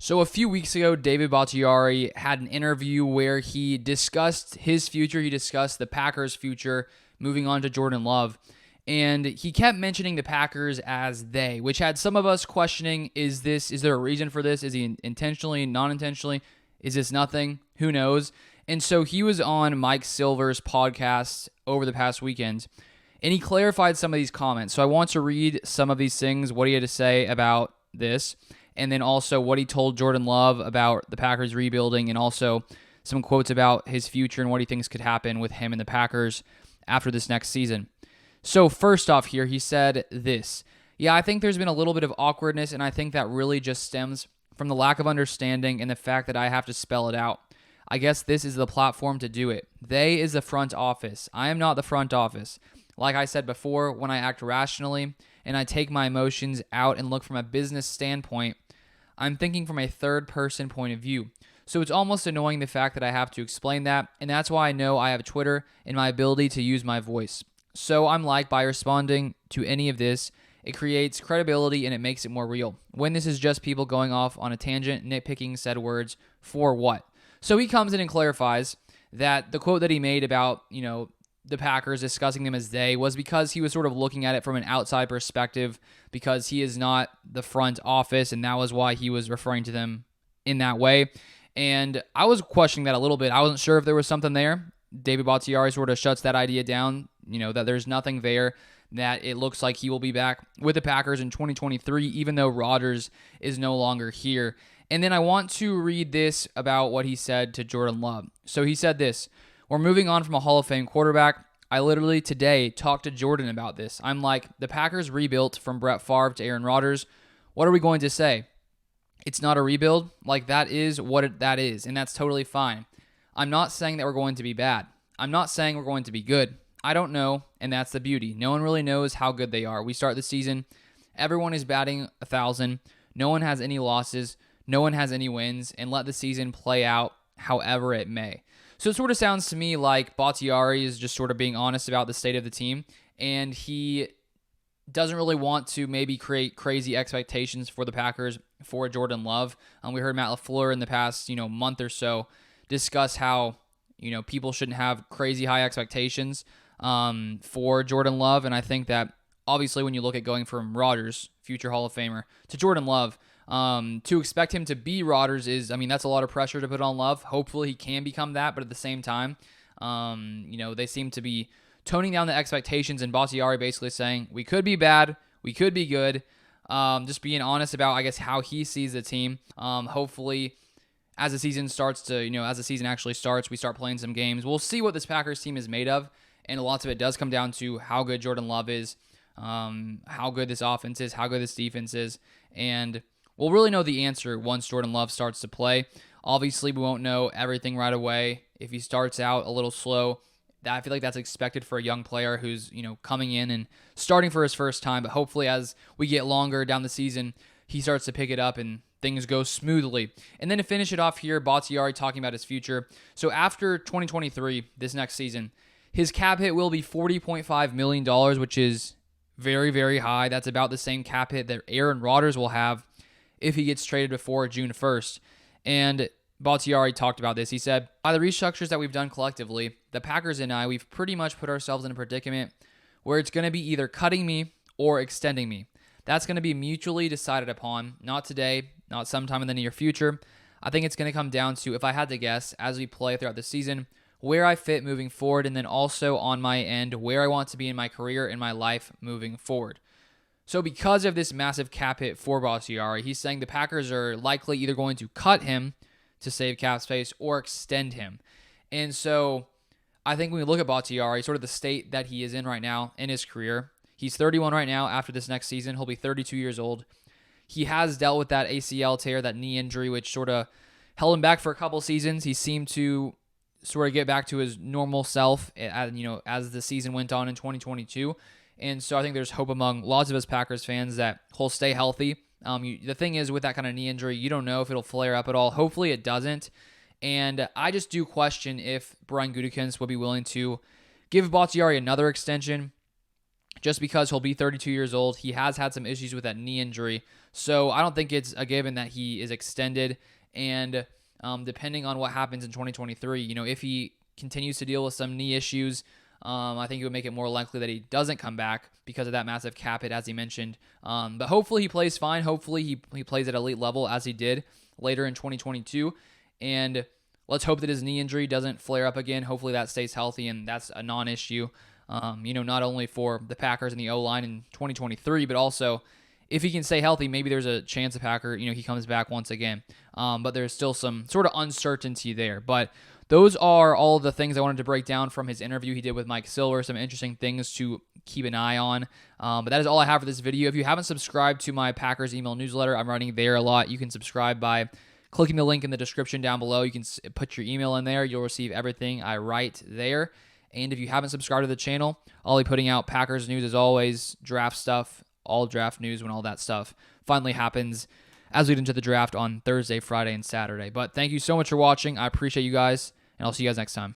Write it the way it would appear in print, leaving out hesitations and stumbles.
So a few weeks ago, David Bakhtiari had an interview where he discussed his future. He discussed the Packers' future, moving on to Jordan Love. And he kept mentioning the Packers as they, which had some of us questioning, is there a reason for this? Is he intentionally, non-intentionally? Is this nothing? Who knows? And so he was on Mike Silver's podcast over the past weekend, and he clarified some of these comments. So I want to read some of these things, what he had to say about this, and then also what he told Jordan Love about the Packers rebuilding, and also some quotes about his future and what he thinks could happen with him and the Packers after this next season. So first off here, he said this. Yeah, I think there's been a little bit of awkwardness, and I think that really just stems from the lack of understanding and the fact that I have to spell it out. I guess this is the platform to do it. They is the front office. I am not the front office. Like I said before, when I act rationally and I take my emotions out and look from a business standpoint, I'm thinking from a third-person point of view. So it's almost annoying the fact that I have to explain that, and that's why I know I have Twitter and my ability to use my voice. So I'm like, by responding to any of this, it creates credibility and it makes it more real. When this is just people going off on a tangent, nitpicking said words, for what? So he comes in and clarifies that the quote that he made about, the Packers discussing them as they was because he was sort of looking at it from an outside perspective because he is not the front office, and that was why he was referring to them in that way. And I was questioning that a little bit. I wasn't sure if there was something there. David Bakhtiari sort of shuts that idea down, that there's nothing there, that it looks like he will be back with the Packers in 2023, even though Rodgers is no longer here. And then I want to read this about what he said to Jordan Love. So he said this: we're moving on from a Hall of Fame quarterback. I literally today talked to Jordan about this. I'm like, the Packers rebuilt from Brett Favre to Aaron Rodgers. What are we going to say? It's not a rebuild? Like, that is what that is, and that's totally fine. I'm not saying that we're going to be bad. I'm not saying we're going to be good. I don't know, and that's the beauty. No one really knows how good they are. We start the season, everyone is batting 1,000. No one has any losses. No one has any wins, and let the season play out however it may. So it sort of sounds to me like Bakhtiari is just sort of being honest about the state of the team, and he doesn't really want to maybe create crazy expectations for the Packers for Jordan Love. We heard Matt LaFleur in the past, month or so discuss how, people shouldn't have crazy high expectations for Jordan Love, and I think that obviously when you look at going from Rodgers, future Hall of Famer, to Jordan Love, to expect him to be Rodgers that's a lot of pressure to put on Love. Hopefully he can become that, but at the same time, they seem to be toning down the expectations, and Bakhtiari basically saying, we could be bad, we could be good, just being honest about, I guess, how he sees the team. Hopefully, as the season actually starts, we start playing some games. We'll see what this Packers team is made of, and lots of it does come down to how good Jordan Love is, how good this offense is, how good this defense is, and we'll really know the answer once Jordan Love starts to play. Obviously, we won't know everything right away. If he starts out a little slow, I feel like that's expected for a young player who's, coming in and starting for his first time. But hopefully as we get longer down the season, he starts to pick it up and things go smoothly. And then to finish it off here, Bakhtiari talking about his future. So after 2023, this next season, his cap hit will be $40.5 million, which is very, very high. That's about the same cap hit that Aaron Rodgers will have if he gets traded before June 1st. And Bakhtiari talked about this. He said, by the restructures that we've done collectively, the Packers and I, we've pretty much put ourselves in a predicament where it's going to be either cutting me or extending me. That's going to be mutually decided upon, not today, not sometime in the near future. I think it's going to come down to, if I had to guess, as we play throughout the season, where I fit moving forward, and then also on my end, where I want to be in my career and my life moving forward. So because of this massive cap hit for Bakhtiari, he's saying the Packers are likely either going to cut him to save cap space or extend him. And so I think when we look at Bakhtiari, sort of the state that he is in right now in his career, he's 31 right now. After this next season, he'll be 32 years old. He has dealt with that ACL tear, that knee injury, which sort of held him back for a couple seasons. He seemed to sort of get back to his normal self, as the season went on in 2022. And so I think there's hope among lots of us Packers fans that he'll stay healthy. The thing is, with that kind of knee injury, you don't know if it'll flare up at all. Hopefully it doesn't. And I just do question if Brian Gutekunst would be willing to give Bakhtiari another extension just because he'll be 32 years old. He has had some issues with that knee injury. So I don't think it's a given that he is extended. And depending on what happens in 2023, if he continues to deal with some knee issues, I think it would make it more likely that he doesn't come back because of that massive cap hit, as he mentioned. But hopefully he plays fine. Hopefully he plays at elite level as he did later in 2022. And let's hope that his knee injury doesn't flare up again. Hopefully that stays healthy and that's a non-issue, not only for the Packers and the O-line in 2023, but also if he can stay healthy, maybe there's a chance the Packer, he comes back once again. But there's still some sort of uncertainty there. But those are all the things I wanted to break down from his interview he did with Mike Silver. Some interesting things to keep an eye on. But that is all I have for this video. If you haven't subscribed to my Packers email newsletter, I'm writing there a lot. You can subscribe by clicking the link in the description down below. You can put your email in there. You'll receive everything I write there. And if you haven't subscribed to the channel, I'll be putting out Packers news as always, draft stuff, all draft news when all that stuff finally happens as we get into the draft on Thursday, Friday, and Saturday. But thank you so much for watching. I appreciate you guys, and I'll see you guys next time.